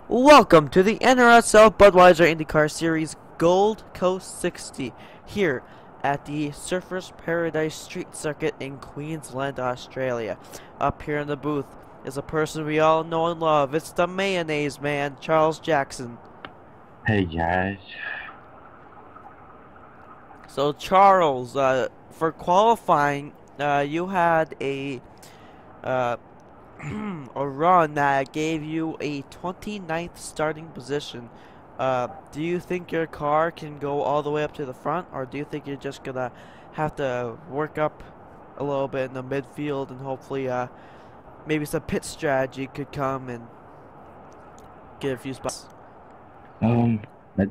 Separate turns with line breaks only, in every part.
Welcome to the NRSL Budweiser Indycar Series Gold Coast 60 here at the Surfers Paradise Street Circuit in Queensland, Australia. Up here in the booth is a person we all know and love. It's the mayonnaise man, Charles Jackson.
Hey guys.
So Charles, for qualifying, you had a a run that gave you a 29th starting position. Do you think your car can go all the way up to the front, or do you think you're just gonna have to work up a little bit in the midfield and hopefully maybe some pit strategy could come and get a few spots?
I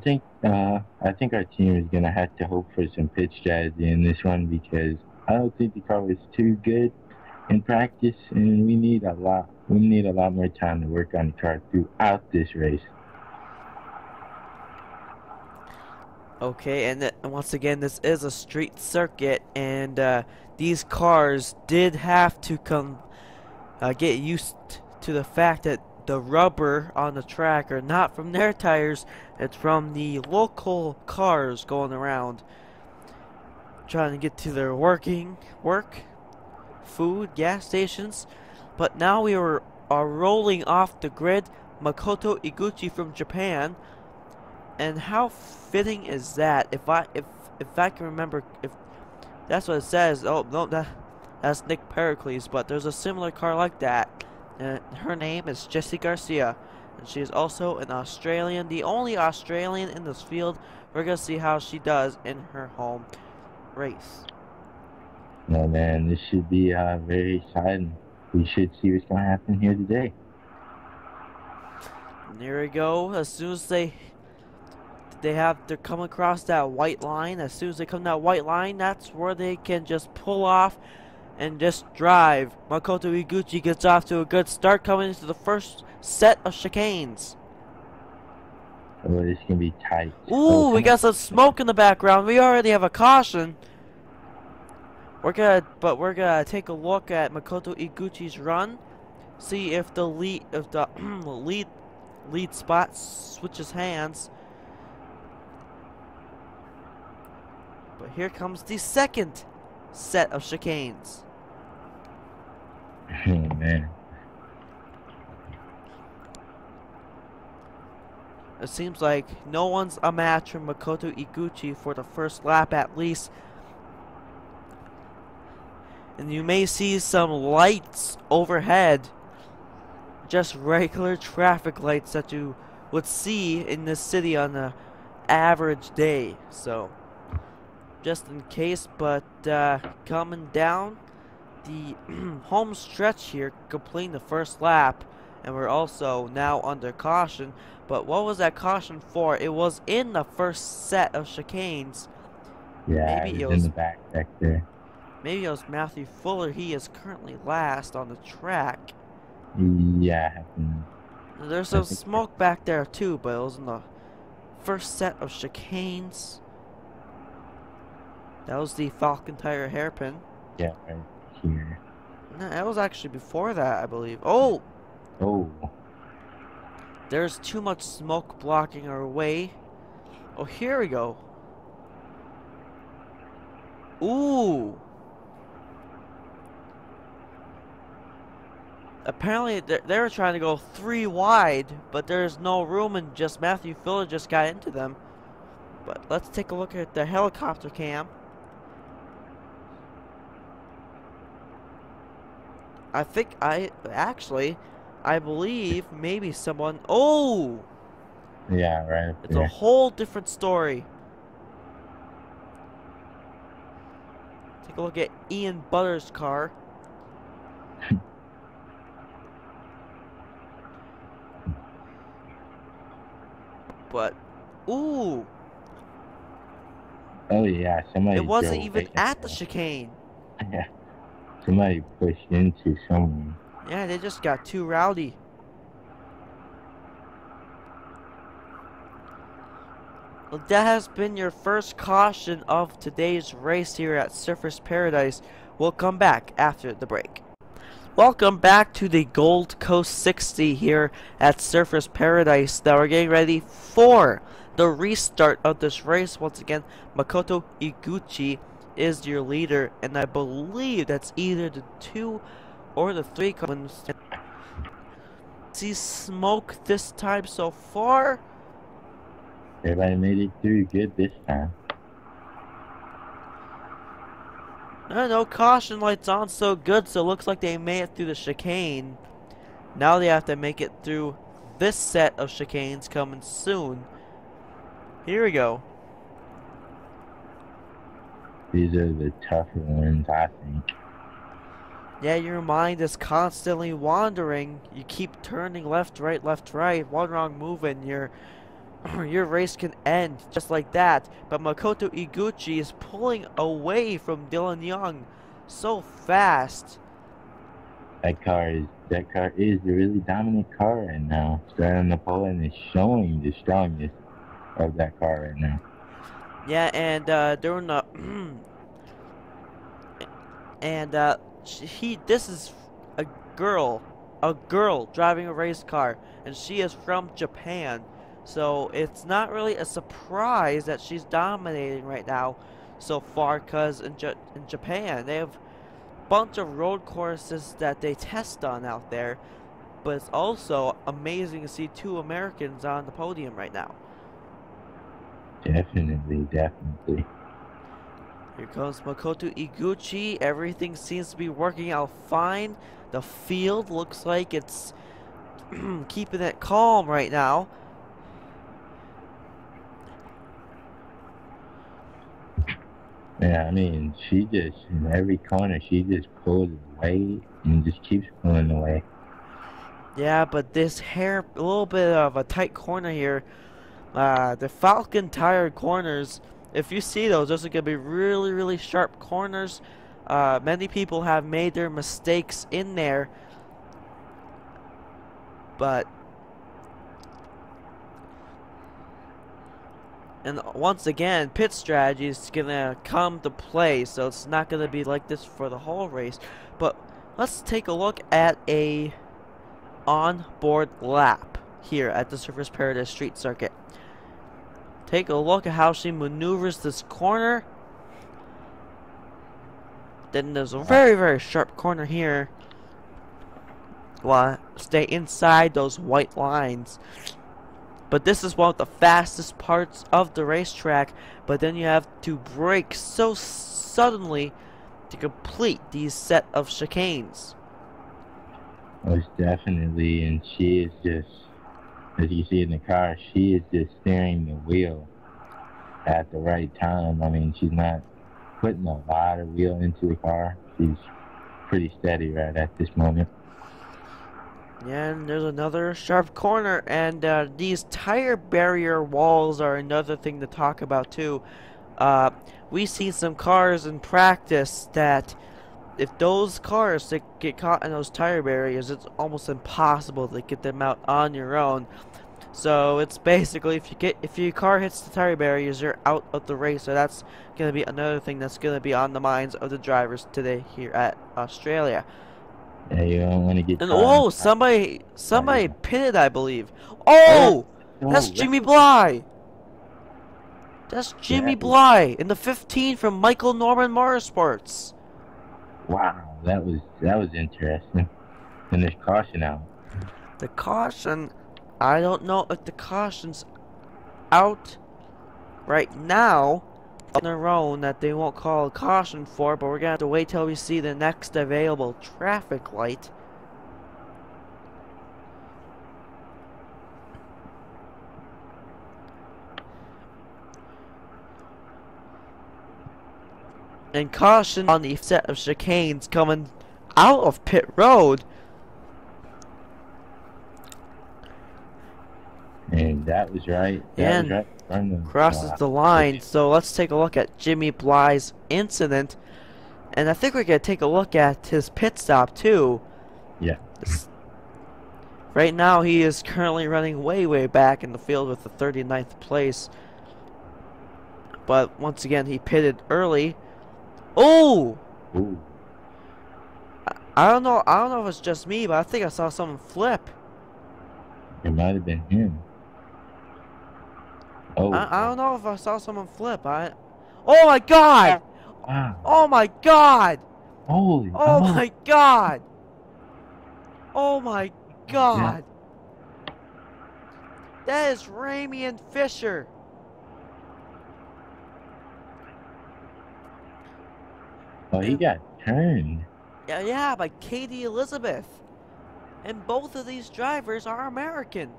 think our team is gonna have to hope for some pitch strategy in this one because I don't think the car was too good in practice, and we need a lot more time to work on the car throughout this race.
Okay, and once again, this is a street circuit, and these cars did have to get used to the fact that the rubber on the track are not from their tires, it's from the local cars going around trying to get to their work, food, gas stations. But now we are rolling off the grid. Makoto Iguchi from Japan. And how fitting is that? If I can remember, if that's what it says. Oh no, that's Nick Pericles, but there's a similar car like that. And her name is Jessie Garcia, and she is also an Australian, the only Australian in this field. We're gonna see how she does in her home race.
No man, this should be very exciting. We should see what's gonna happen here today.
And there we go. As soon as they're coming across that white line, as soon as they come that white line, that's where they can just pull off and just drive. Makoto Iguchi gets off to a good start coming into the first set of chicanes.
Oh, this can be tight.
Ooh, we got some smoke in the background. We already have a caution. We're gonna take a look at Makoto Iguchi's run, see if the lead spot switches hands. But here comes the second set of chicanes.
Oh man.
It seems like no one's a match for Makoto Iguchi for the first lap at least. And you may see some lights overhead. Just regular traffic lights that you would see in this city on an average day. So, just in case, but coming down the home stretch here, completing the first lap, and we're also now under caution. But what was that caution for? It was in the first set of chicanes.
Yeah,
Maybe
it was in the back there.
Maybe it was Matthew Fuller. He is currently last on the track.
Yeah.
There's some smoke back there too, but it was in the first set of chicanes. That was the Falcon Tire hairpin.
Yeah, right here.
No, that was actually before that, I believe. Oh!
Oh.
There's too much smoke blocking our way. Oh, here we go. Ooh! Apparently, they were trying to go 3 wide, but there's no room, and just Matthew Fuller just got into them. But let's take a look at the helicopter cam. I believe maybe someone. Oh!
Yeah, right.
It's a whole different story. Take a look at Ian Butter's car. But, ooh!
Oh yeah, somebody.
It wasn't even at the chicane.
Yeah, somebody pushed into someone.
Yeah, they just got too rowdy. Well, that has been your first caution of today's race here at Surfers Paradise. We'll come back after the break. Welcome back to the Gold Coast 60 here at Surfers Paradise. Now we're getting ready for the restart of this race. Once again, Makoto Iguchi is your leader, and I believe that's either the 2 or the 3 cars. See smoke this time so far.
Everybody made it through good this time.
No caution lights on so good, so it looks like they made it through the chicane. Now they have to make it through this set of chicanes coming soon. Here we go.
These are the tougher ones, I think.
Yeah, your mind is constantly wandering. You keep turning left, right. One wrong move and your race can end just like that. But Makoto Iguchi is pulling away from Dylan Young so fast.
That car is a really dominant car right now. Starting on the pole and is showing the strongness of that car right now.
Yeah, and during the this is a girl driving a race car, and she is from Japan. So it's not really a surprise that she's dominating right now so far, because in Japan they have a bunch of road courses that they test on out there. But it's also amazing to see 2 Americans on the podium right now.
Definitely.
Here comes Makoto Iguchi. Everything seems to be working out fine. The field looks like it's keeping it calm right now.
Yeah, I mean, she just, in every corner, she just pulls away and just keeps pulling away.
Yeah, but this a little bit of a tight corner here. The Falcon tire corners, if you see those are going to be really sharp corners. Many people have made their mistakes in there. But and once again, pit strategy is going to come to play, so it's not going to be like this for the whole race. But let's take a look at a on-board lap here at the Surfers Paradise Street Circuit. Take a look at how she maneuvers this corner. Then there's a very sharp corner here. Well, stay inside those white lines. But this is one of the fastest parts of the racetrack. But then you have to brake so suddenly to complete these set of chicanes.
Most definitely, and she is just, as you see in the car, she is just steering the wheel at the right time. I mean, she's not putting a lot of wheel into the car. She's pretty steady right at this moment.
Yeah, and there's another sharp corner, and these tire barrier walls are another thing to talk about too. We see some cars in practice that if those cars get caught in those tire barriers, it's almost impossible to get them out on your own. So it's basically if your car hits the tire barriers, you're out of the race. So that's gonna be another thing that's gonna be on the minds of the drivers today here at Australia.
Yeah, you don't want to get.
And oh, somebody pitted, I believe. Oh, that's Jimmy Bly. That's Jimmy Bly in the 15 from Michael Norman Motorsports.
Wow, that was interesting. And there's caution out.
The caution, I don't know if the caution's out right now on their own that they won't call a caution for, but we're gonna have to wait till we see the next available traffic light. And caution on the set of chicanes coming out of pit road.
And that was right.
And
was right
crosses the line. So let's take a look at Jimmy Bly's incident. And I think we're going to take a look at his pit stop too.
Yeah.
Right now he is currently running way back in the field with the 39th place. But once again he pitted early. Oh!
Ooh.
I don't know. I don't know if it's just me, but I think I saw someone flip.
It might have been him. Oh.
I don't know if I saw someone flip. Oh my God!
Wow.
Oh my God!
Holy.
Oh my God! Oh my God! That is Ramian Fisher.
Oh, he got turned.
Yeah, by Katie Elizabeth. And both of these drivers are American.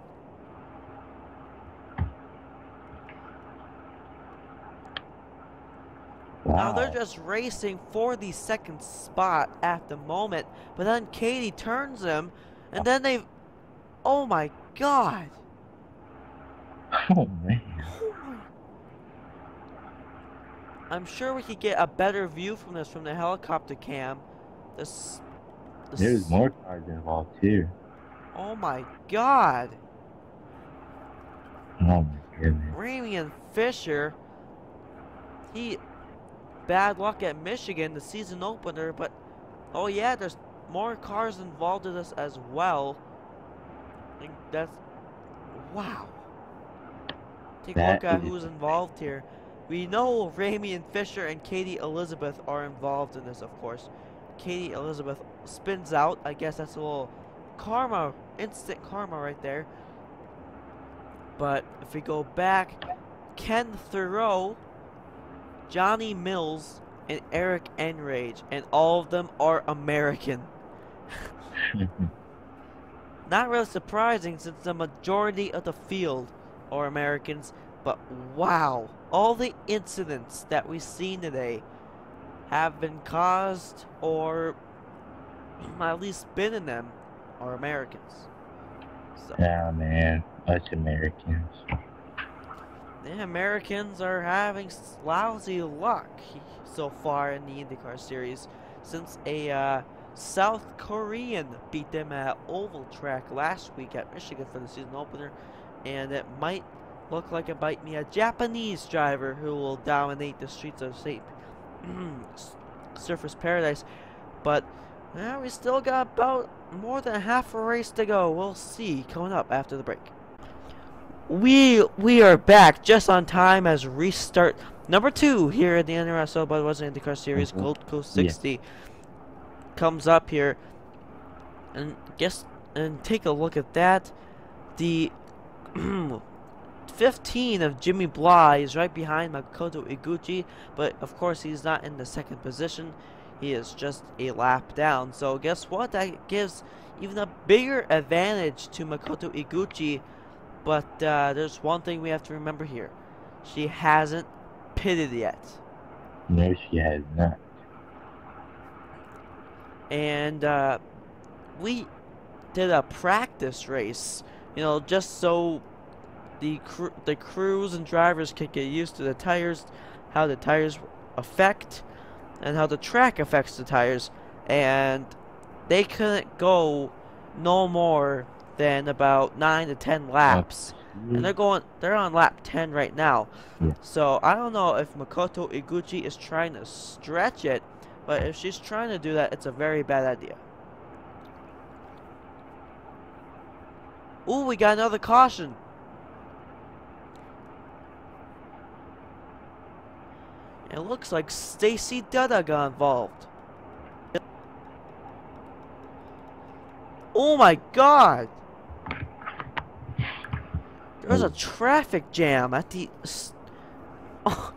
Wow.
Now they're just racing for the second spot at the moment, but then Katie turns them, and then they... Oh my God!
Oh man.
I'm sure we could get a better view from this from the helicopter cam.
There's more cars involved too.
Oh my God!
Oh my goodness.
Ramian Fisher, bad luck at Michigan, the season opener, but oh yeah, there's more cars involved in this as well. I think that's... Wow. Take a look at who's involved here. We know Ramian Fisher and Katie Elizabeth are involved in this, of course. Katie Elizabeth spins out. I guess that's a little karma, instant karma right there. But if we go back, Ken Thoreau, Johnny Mills, and Eric Enrage, and all of them are American. Not really surprising since the majority of the field are Americans, but wow, all the incidents that we've seen today have been caused or at least been in them are Americans. So,
yeah, man, us Americans.
The Americans are having lousy luck so far in the IndyCar series since a South Korean beat them at Oval Track last week at Michigan for the season opener, and it might look like it might be a Japanese driver who will dominate the streets of Surface Paradise. But we still got about more than half a race to go. We'll see coming up after the break. We are back just on time as restart number 2 here at the NRSL Budweiser IndyCar Series Gold Coast 60 comes up here, and take a look at that. The 15 of Jimmy Bly is right behind Makoto Iguchi, but of course he's not in the second position. He is just a lap down. So guess what? That gives even a bigger advantage to Makoto Iguchi. But there's one thing we have to remember here. She hasn't pitted yet.
No, she has not.
And we did a practice race, you know, just so the crews and drivers can get used to the tires, how the tires affect, and how the track affects the tires. And they couldn't go no more than about 9 to 10 laps. And they're on lap 10 right now.
Yeah.
So I don't know if Makoto Iguchi is trying to stretch it, but if she's trying to do that, it's a very bad idea. Ooh, we got another caution. It looks like Stacy Dutta got involved. Oh my God! There's a traffic jam at the... Oh.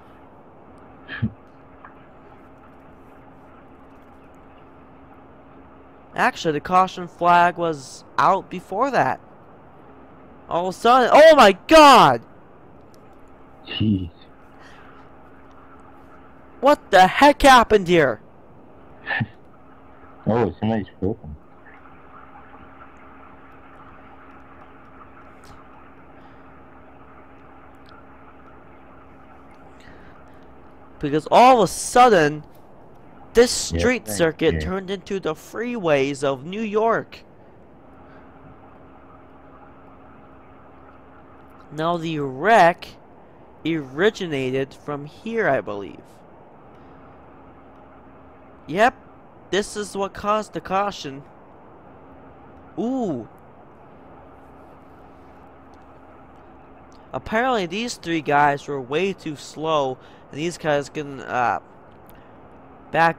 Actually, the caution flag was out before that. All of a sudden... Oh my God!
Jeez.
What the heck happened here?
Oh, somebody's flipping.
Because all of a sudden, this street circuit turned into the freeways of New York. Now the wreck originated from here, I believe. Yep, this is what caused the caution. Ooh. Apparently these three guys were way too slow, and these guys can back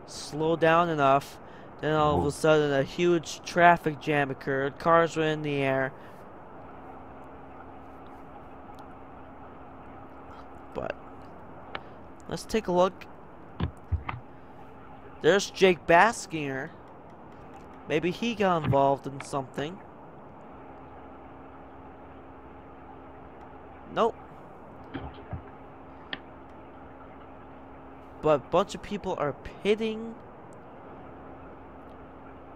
slow down enough. Then all of a sudden a huge traffic jam occurred. Cars were in the air. But let's take a look. There's Jake Baskinger. Maybe he got involved in something. Nope. But a bunch of people are pitting.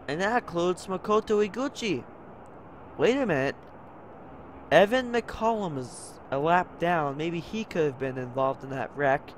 And that includes Makoto Iguchi. Wait a minute. Evan McCollum is a lap down. Maybe he could have been involved in that wreck.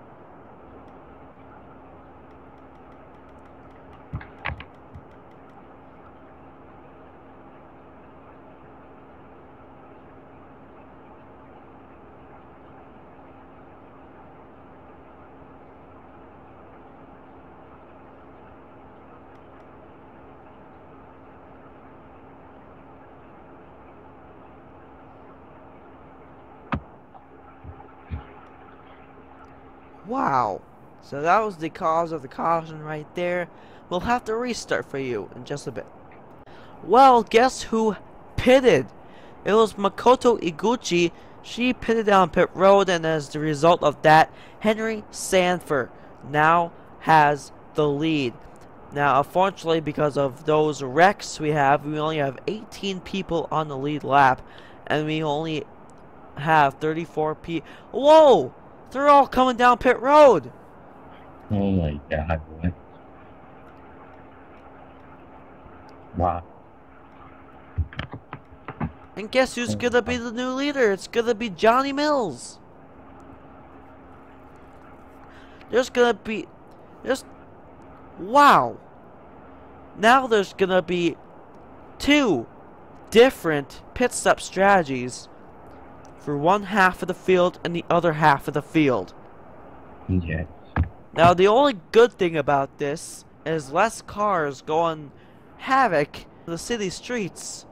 Wow. So that was the cause of the caution right there. We'll have to restart for you in just a bit. Well, guess who pitted? It was Makoto Iguchi. She pitted down pit road, and as the result of that, Henry Sanford now has the lead. Now, unfortunately, because of those wrecks we only have 18 people on the lead lap, and we only have 34 people. Whoa! They're all coming down pit road.
Oh my God! What? Wow.
And guess who's gonna be the new leader? It's gonna be Johnny Mills. Wow. Now there's gonna be two different pit stop strategies for one half of the field and the other half of the field.
Yes.
Now the only good thing about this is less cars going havoc in the city streets.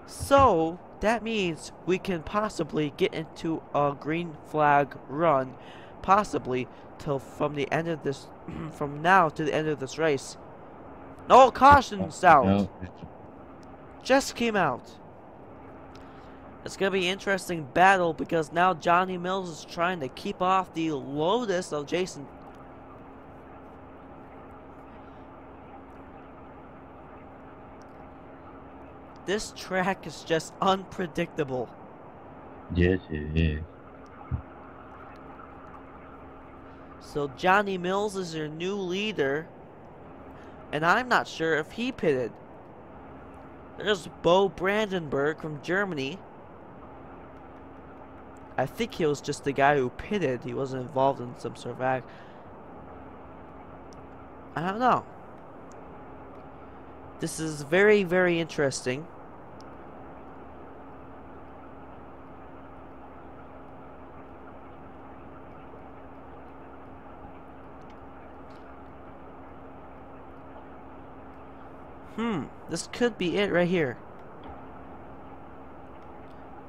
So that means we can possibly get into a green flag run, possibly till from the end of this, from now to the end of this race. No, caution's out.
No.
Just came out. It's gonna be an interesting battle because now Johnny Mills is trying to keep off the Lotus of Jason. This track is just unpredictable.
Yes, it is.
So Johnny Mills is your new leader, and I'm not sure if he pitted. There's Bo Brandenburg from Germany. I think he was just the guy who pitted. He wasn't involved in some sort of act. I don't know. This is very, very interesting. This could be it right here.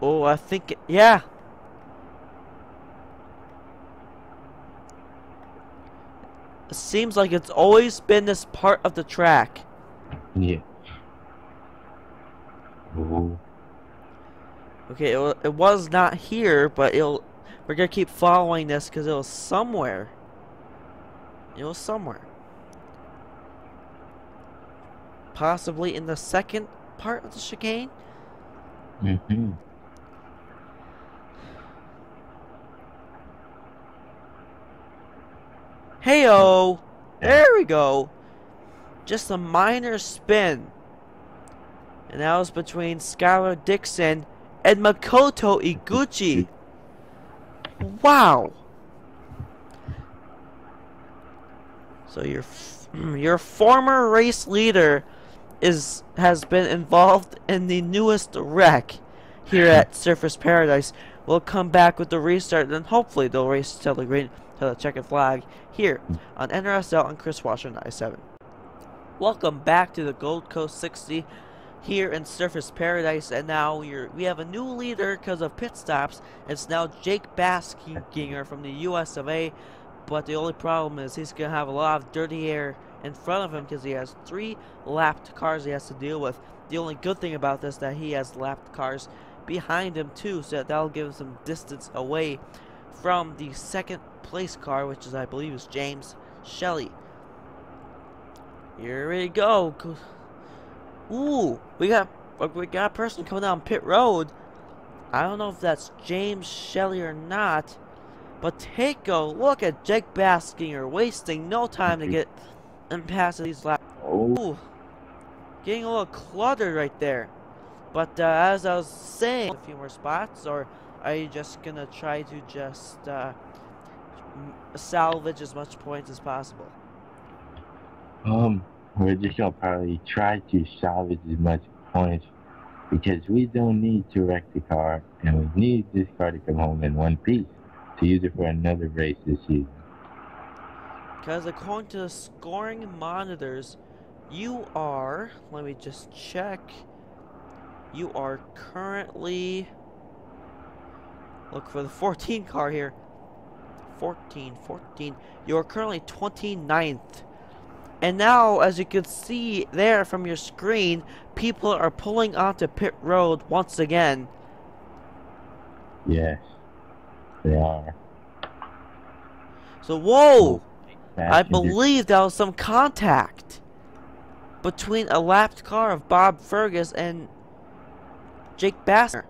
Oh, I think yeah. It seems like it's always been this part of the track.
Yeah. Oh.
Okay, it was not here, but we're gonna keep following this because it was somewhere. It was somewhere. Possibly in the second part of the chicane.
Mm-hmm.
Heyo! There we go. Just a minor spin. And that was between Skylar Dixon and Makoto Iguchi. Wow. So your former race leader has been involved in the newest wreck here at Surfers Paradise. We'll come back with the restart, and hopefully they'll race till the green to the checkered flag here on NRSL and Chris Washer 97. Welcome back to the Gold Coast 60 here in Surfers Paradise, and now we have a new leader because of pit stops. It's now Jake Baskinger from the US of A, but the only problem is he's going to have a lot of dirty air in front of him because he has 3 lapped cars he has to deal with. The only good thing about this is that he has lapped cars behind him too, so that'll give him some distance away from the second place car, which is, I believe, is James Shelley. Here we go. Ooh, we got a person coming down pit road. I don't know if that's James Shelley or not, but take a look at Jake Baskinger wasting no time to get and pass these laps. Ooh, getting a little cluttered right there. But as I was saying, a few more spots, or are you just gonna try to just salvage as much points as possible?
We're just gonna probably try to salvage as much points because we don't need to wreck the car, and we need this car to come home in one piece to use it for another race this season.
Because according to the scoring monitors, you are, let me just check, you are currently, look for the 14 car here, 14, you are currently 29th. And now, as you can see there from your screen, people are pulling onto pit road once again.
Yes, they are.
So, whoa! I believe that was some contact between a lapped car of Bob Fergus and Jake Baskinger.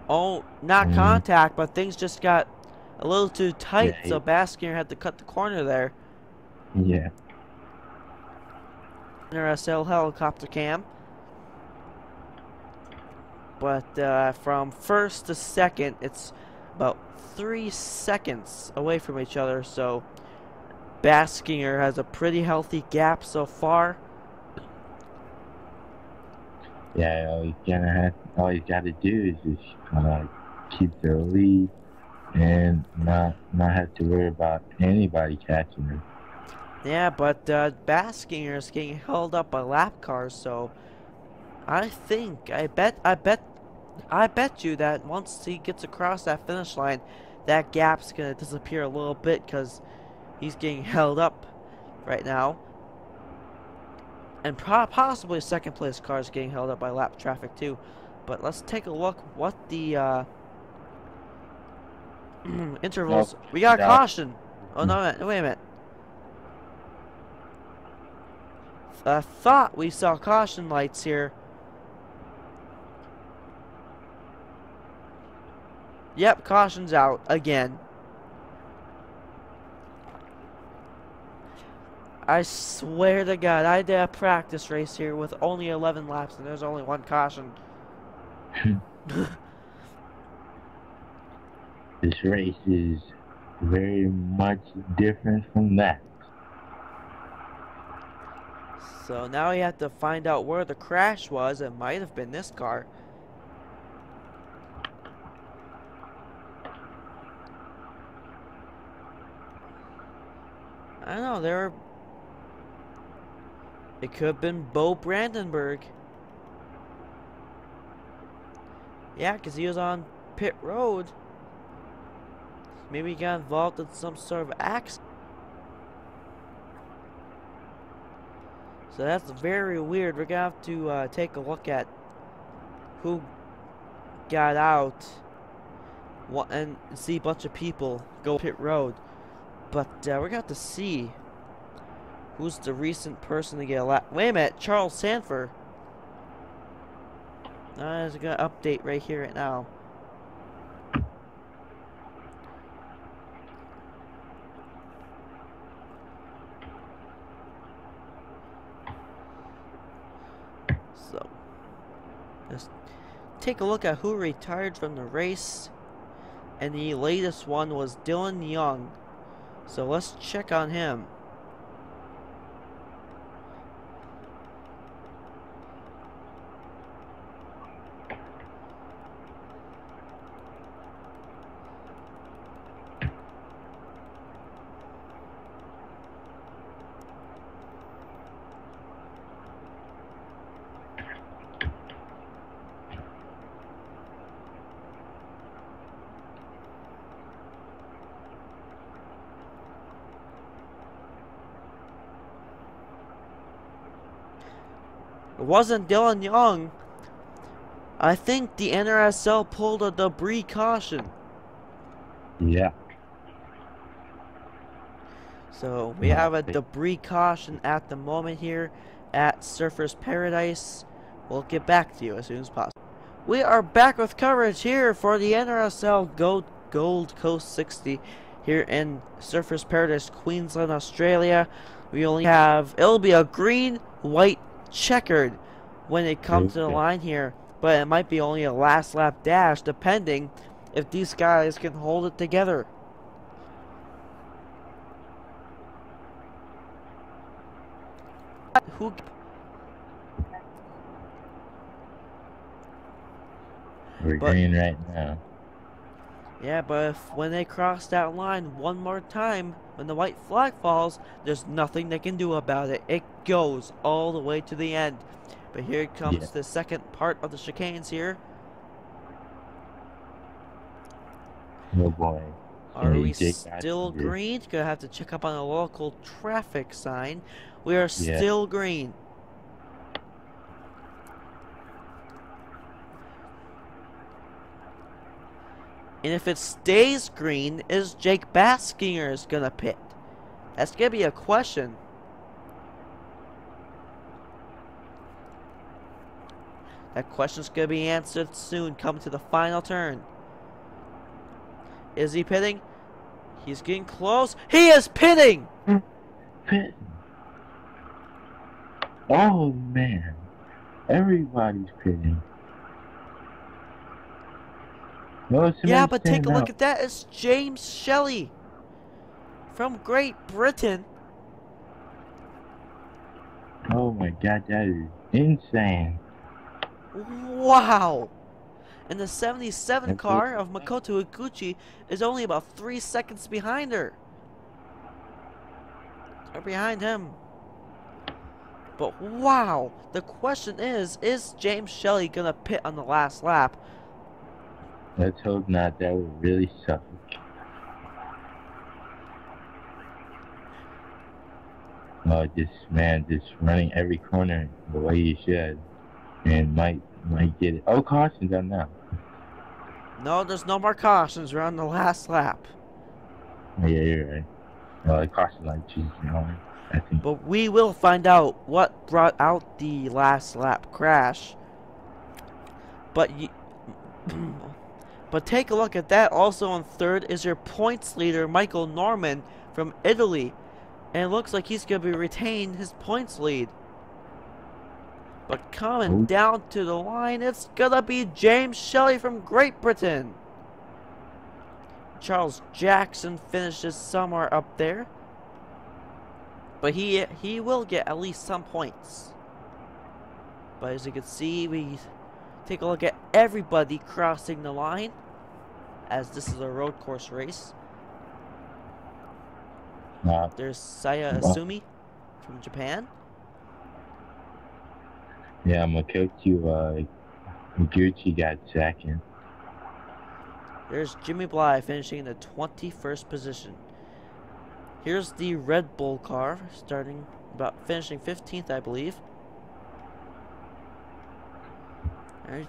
Oh, not contact, but things just got a little too tight, so Baskinger had to cut the corner there.
Yeah.
NRSL helicopter cam. But from first to second, it's about 3 seconds away from each other, so Baskinger has a pretty healthy gap so far.
Yeah, all he's got to do is just keep the lead and not have to worry about anybody catching him.
Yeah, but Baskinger is getting held up by lap cars, so I bet you that once he gets across that finish line, that gap's gonna disappear a little bit because he's getting held up right now, and possibly second place car is getting held up by lap traffic too. But let's take a look what the intervals. We got a caution. Oh no, wait a minute. I thought we saw caution lights here. Yep, caution's out again. I swear to God, I did a practice race here with only 11 laps and there's only 1 caution.
This race is very much different from that.
So now you have to find out where the crash was. It might have been this car. I don't know, it could have been Bo Brandenburg. Yeah, because he was on pit road. Maybe he got involved in some sort of accident. So that's very weird. We're gonna have to take a look at who got out and see a bunch of people go pit road. But we're gonna have to see who's the recent person to get a lap. Wait a minute, Charles Sanford. There's a good update right here, right now. So, let's take a look at who retired from the race. And the latest one was Dylan Young. So let's check on him. It wasn't Dylan Young. I think the NRSL pulled a debris caution.
Yeah.
So we have a debris caution at the moment here at Surfers Paradise. We'll get back to you as soon as possible. We are back with coverage here for the NRSL Gold Coast 60 here in Surfers Paradise, Queensland, Australia. We only have, it'll be a green, white, checkered when it comes to the line here, but it might be only a last lap dash depending if these guys can hold it together. Who?
We're green right now.
Yeah, but if when they cross that line one more time, when the white flag falls, there's nothing they can do about it. It goes all the way to the end. But here comes the second part of the chicanes here.
Oh boy.
Are we still green? Gonna have to check up on a local traffic sign. We are still green. And if it stays green, is Jake Baskingers gonna pit? That's gonna be a question. That question's gonna be answered soon. Come to the final turn. Is he pitting? He's getting close. He is pitting!
Pitting. Oh man. Everybody's pitting. No,
yeah, but take a look at that. It's James Shelley from Great Britain.
Oh my god, that is insane.
Wow. And the 77 car of Makoto Iguchi is only about 3 seconds behind her. Or behind him. But wow. The question is James Shelley gonna pit on the last lap?
Let's hope not. That would really suck. Oh, just running every corner the way he should, and might get it. Oh, caution's on now.
No, there's no more cautions. We're on the last lap.
Oh, yeah, you're right. Oh, the caution light is on, I think.
But we will find out what brought out the last lap crash. But But take a look at that. Also on third is your points leader, Michael Norman from Italy. And it looks like he's going to be retain his points lead. But coming down to the line, it's going to be James Shelley from Great Britain. Charles Jackson finishes somewhere up there. But he will get at least some points. But as you can see, we take a look at everybody crossing the line, as this is a road course race. There's Saya Asumi from Japan.
Yeah, Makoto Iguchi got second.
There's Jimmy Bly finishing in the 21st position. Here's the Red Bull car, finishing 15th, I believe. Alright.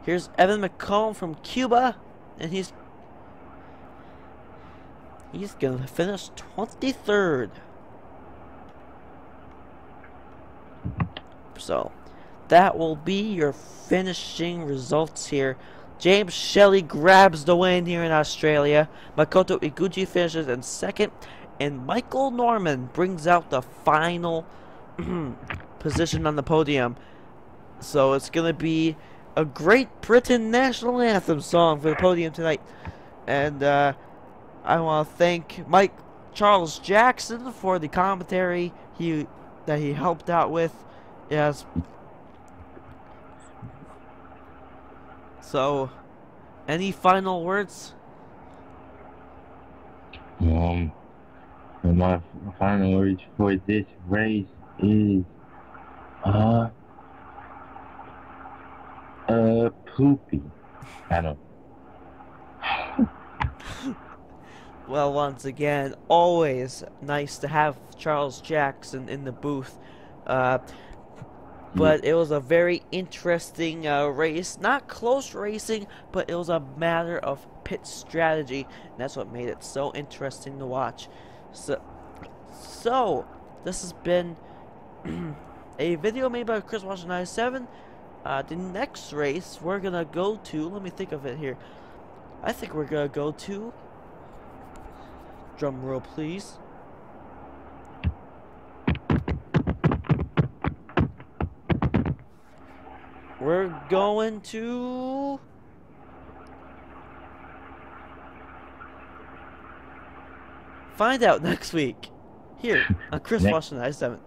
Here's Evan McComb from Cuba, and he's gonna finish 23rd. So that will be your finishing results here. James Shelley grabs the win here in Australia. Makoto Iguchi finishes in second, and Michael Norman brings out the final position on the podium. So it's gonna be a Great Britain national anthem song for the podium tonight. And I want to thank Charles Jackson for the commentary that he helped out with. Yes. So, any final words?
My final words for this race is poopy. I don't.
Well, once again, always nice to have Charles Jackson in the booth.
Yeah.
But it was a very interesting race. Not close racing, but it was a matter of pit strategy. And that's what made it so interesting to watch. So this has been a video made by Chris Washington 97. The next race we're gonna go to, let me think of it here. I think we're gonna go to, drum roll please. We're going to find out next week here on Chris Washington 97.